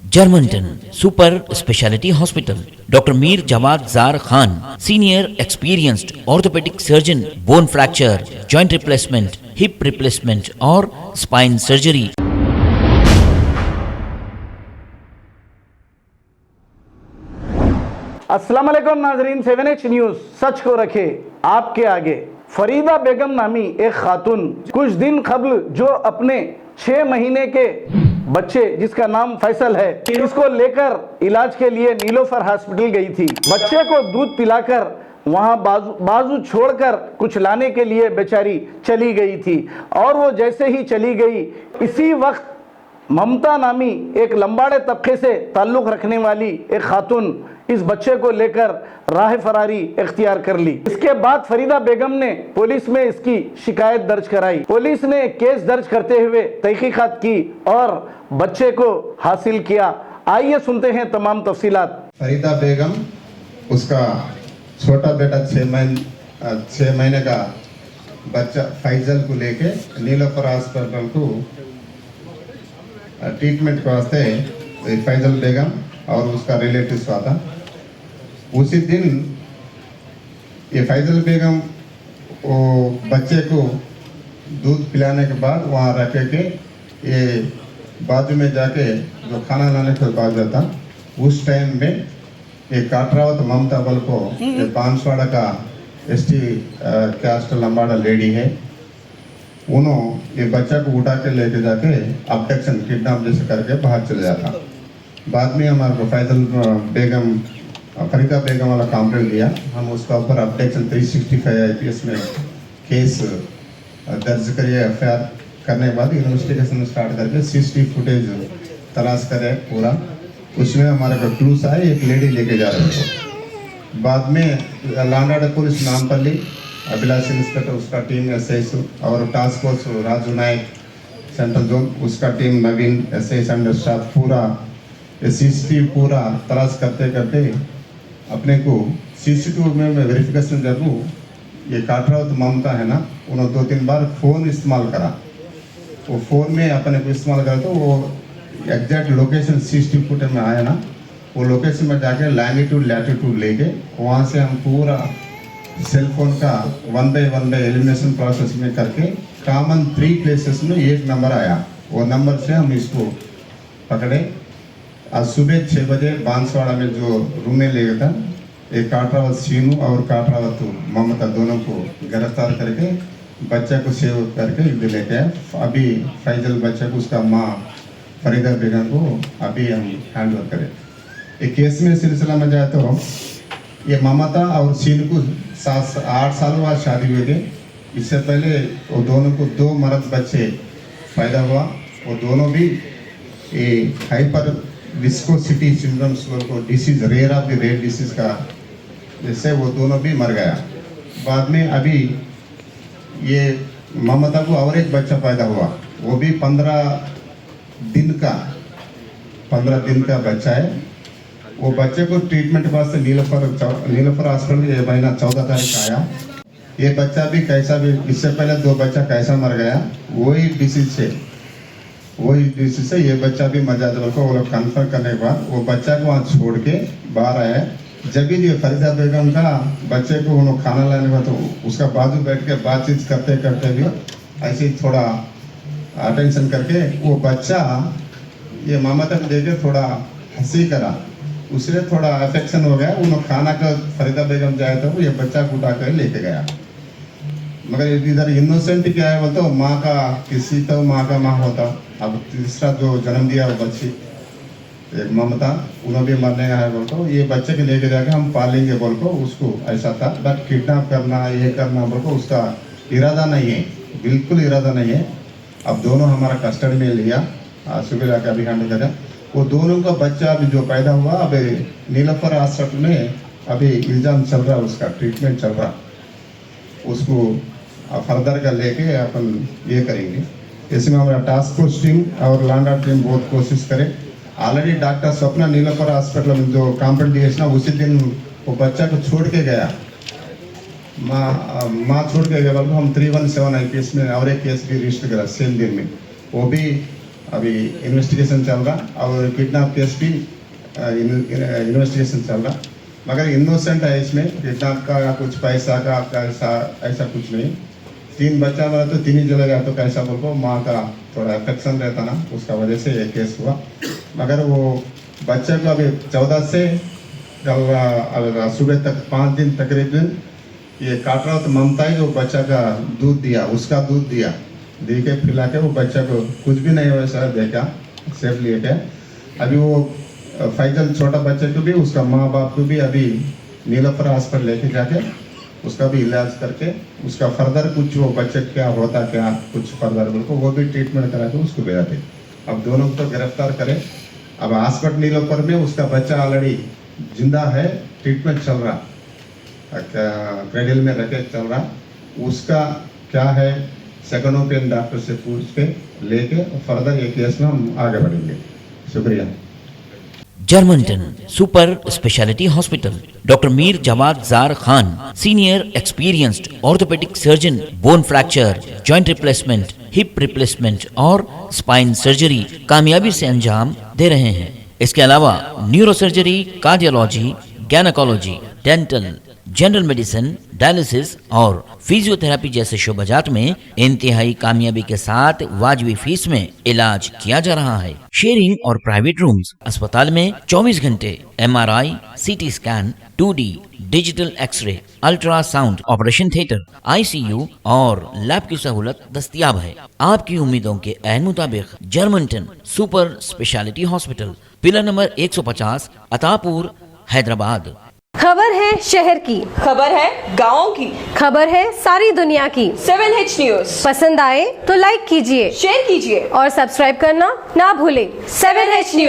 Germanton super speciality hospital, doctor Mir Jawad Jar Khan, senior experienced orthopaedic surgeon, bone fracture, joint replacement, hip replacement और spine surgery. अस्सलाम वालेकुम नाजरीन, 7H news सच को रखे आपके आगे। फरीदा बेगम नामी एक खातून कुछ दिन कबल जो अपने 6 महीने के बच्चे जिसका नाम फैसल है, इसको लेकर इलाज के लिए नीलोफर हॉस्पिटल गई थी। बच्चे को दूध पिलाकर वहां बाजू छोड़कर कुछ लाने के लिए बेचारी चली गई थी और वो जैसे ही चली गई, इसी वक्त ममता नामी एक लंबाड़े तबके से ताल्लुक रखने वाली एक खातून इस बच्चे को लेकर राह फरारी इख्तियार कर ली। इसके बाद फरीदा बेगम ने पुलिस में इसकी शिकायत दर्ज कराई। पुलिस ने केस दर्ज करते हुए तहकीकात की और बच्चे को हासिल किया। आइए सुनते हैं तमाम तफसीलात। फरीदा बेगम, उसका छोटा बेटा 6 महीने का बच्चा फैजल को लेके नीलोफर हॉस्पिटल को ट्रीटमेंट के वास्ते फैजल बेगम और उसका रिलेटिव आता। उसी दिन ये फैजल बेगम वो बच्चे को दूध पिलाने के बाद वहाँ रख के ये बाजू में जाके जो खाना लाने के बाद जाता, उस टाइम में ये काटरावत ममता बल को ये बांसवाड़ा का ST कास्ट लंबाड़ा लेडी है, उन्होंने ये बच्चा को उठा के लेके जाके अबडक्शन किडनैप जैसे करके बाहर चले जाता। बाद में हमारे को फैजल बेगम फरीदा बेगम वाला कंप्लेंट दिया। हम उसका ऊपर अबडक्शन 365 IPS में केस दर्ज करिए, FIR करने के बाद इन्वेस्टिगेशन स्टार्ट करके CCTV फुटेज तलाश करे पूरा। उसमें हमारे को क्लूस आए, एक लेडी लेके जा रहे थे। बाद में लांडाड़ा पुलिस नामपल्ली अभिलाष इंस्पेक्टर उसका टीम SI और टास्क फोर्स राजू नायक सेंट्रल जोन उसका टीम नवीन SI अंडर स्टाफ पूरा CCTV पूरा तलाश करते करते अपने को CCTV में वेरिफिकेशन जब ये काटरावत ममता है ना, उन्होंने 2-3 बार फ़ोन इस्तेमाल करा। वो फ़ोन में अपने को इस्तेमाल करा तो वो एग्जैक्ट लोकेशन CCTV फुटेज में आया ना, वो लोकेशन में जाके लैंगिट्यूड लैटिट्यूड लेके वहाँ से हम पूरा सेल फोन का 1 by 1 एलिमिनेशन प्रोसेस में करके कॉमन 3 प्लेसेस में एक नंबर आया। वो नंबर से हम इसको पकड़े। आज सुबह 6 बजे बांसवाड़ा में जो रूम में ले गया था, एक काटरावत सीनू और काटरावत ममता दोनों को गिरफ्तार करके बच्चा को सेव करके इधर लेके आए। अभी फैजल बच्चा को उसका माँ फरीदा बेगम को अभी हम हैंड ओवर करें। एक केस में सिलसिला में जाए तो ये ममता और सीनू को 8 साल बाद शादी हुई थी। इससे पहले वो दोनों को 2 मर्द बच्चे पैदा हुआ। वो दोनों भी हाइपर विस्कोसिटी सिंड्रोम को disease rare of the rare disease का जैसे वो दोनों भी मर गया। बाद में अभी ये ममता को और एक बच्चा पैदा हुआ, वो भी 15 दिन का बच्चा है। वो बच्चे को ट्रीटमेंट के वास्ते नीलोफर हॉस्पिटल ये महीना 14 तारीख का आया। ये बच्चा भी कैसा भी इससे पहले 2 बच्चा कैसा मर गया, वही डिसीज से ये बच्चा भी मर जाता। वो लोग कन्फर्म करने के बाद वो बच्चा को वहाँ छोड़ के बाहर आया। जब भी फरीदा बेगम का बच्चे को उन्होंने खाना लाने का तो उसका बाजू बैठ के बातचीत करते करते भी ऐसे थोड़ा अटेंशन करके वो बच्चा ये ममता को देखे थोड़ा हंसी करा, उससे थोड़ा अफेक्शन हो गया। उन्होंने खाना का फरीदा बेगम जाए तो ये बच्चा को उठा कर लेके गया। मगर इधर इनोसेंट क्या है बोलते, माँ का किसी तो माँ का माँ होता। अब तीसरा जो जन्म दिया वो बच्ची एक ममता, उन्होंने भी मरने का है बोल को ये बच्चे के लेके जाके हम पालेंगे बोल को उसको ऐसा था। बट किडनैप करना ये करना बोल को उसका इरादा नहीं है, बिल्कुल इरादा नहीं है। अब दोनों हमारा कस्टडी में लिया, सुबह जाकर अभी हैंड करा। वो दोनों का बच्चा अभी जो पैदा हुआ अभी नीलोफर हॉस्पिटल में अभी इल्ज़ाम चल रहा, उसका ट्रीटमेंट चल रहा। उसको फर्दर का लेके अपन ये करेंगे। इसमें हमारा टास्क फोर्स टीम और लांडा टीम बहुत कोशिश करे। Already doctor Swapna Niloufer hospital में जो कंप्लेंट दिए ना, उसी दिन वो बच्चा को छोड़ के गया, माँ छोड़ के गया। हम 317 IPS में और एक केस भी रजिस्टर करा सेम दिन में। वो भी अभी इन्वेस्टिगेशन चल रहा और किडनैप केस भी इन्वेस्टिगेशन चल रहा, मगर इनोसेंट है इसमें, किडनैप का या कुछ पैसा का ऐसा कुछ नहीं। 3 बच्चा वाला तो 3 ही जगह गया, तो कैसा बोलो माँ का थोड़ा अफेक्शन रहता ना, उसका वजह से ये केस हुआ। मगर वो बच्चे को अभी 14 से कल सुबह तक 5 दिन तकरीबन ये काट रहा, तो ममता ही जो बच्चा का दूध दिया, उसका दूध दिया, दे के पिला के वो बच्चा को कुछ भी नहीं हुआ सर, देखा सेफ लिए के। अभी वो फैजल छोटा बच्चे को भी उसका माँ बाप को भी अभी नीलोफर हॉस्पिटल लेके जाके उसका भी इलाज करके उसका फर्दर कुछ वो बच्चे क्या होता क्या कुछ फर्दर को वो भी ट्रीटमेंट करा के उसको भेजा थे। अब दोनों को तो गिरफ्तार करें। अब हॉस्पिटल नीलोफर में उसका बच्चा ऑलरेडी जिंदा है, ट्रीटमेंट चल रहा, क्रेडिल में रखे चल रहा, उसका क्या है सेकंड ओपिनियन डॉक्टर से पूछ के लेके फर्दर ये केस में हम आगे बढ़ेंगे। शुक्रिया। जर्मनटन super speciality hospital, doctor Mir जमात जार Khan, senior experienced orthopaedic surgeon, bone fracture, joint replacement, hip replacement और स्पाइन सर्जरी कामयाबी से अंजाम दे रहे हैं। इसके अलावा neurosurgery, cardiology, gynaecology, dental, general medicine, dialysis और फिजियोथेरेपी जैसे शोबाजात में इंतहाई कामयाबी के साथ वाजबी फीस में इलाज किया जा रहा है। शेयरिंग और प्राइवेट रूम्स, अस्पताल में 24 घंटे MRI, CT scan, 2D digital x ray, ultrasound, operation theatre, ICU और लैब की सहूलत दस्तयाब है। आपकी उम्मीदों के ऐन मुताबिक Germanten super speciality hospital, pillar number 150, Attapur, Hyderabad. खबर है शहर की, खबर है गाँव की, खबर है सारी दुनिया की। 7H न्यूज पसंद आए तो लाइक कीजिए, शेयर कीजिए और सब्सक्राइब करना ना भूलें। 7H news.